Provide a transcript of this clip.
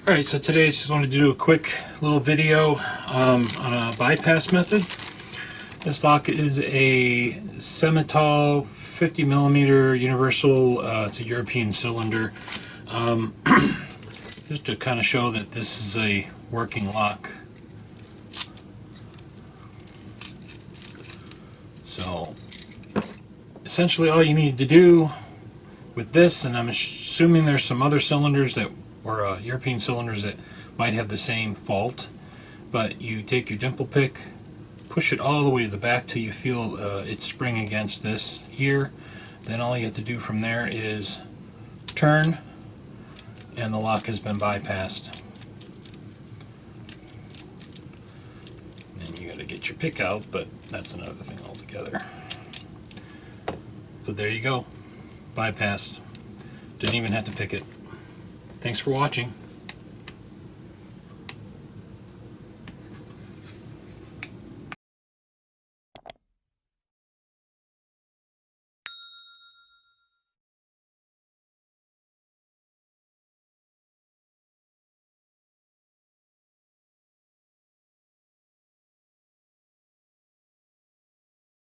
Alright, so today I just wanted to do a quick little video on a bypass method. This lock is a Semetall 50mm universal, it's a European cylinder. Just to kind of show that this is a working lock. So essentially all you need to do with this, and I'm assuming there's some other cylinders that or European cylinders that might have the same fault, but you take your dimple pick, push it all the way to the back till you feel it spring against this here. Then all you have to do from there is turn, and the lock has been bypassed. And you got to get your pick out, but that's another thing altogether. But there you go, bypassed. Didn't even have to pick it. Thanks for watching.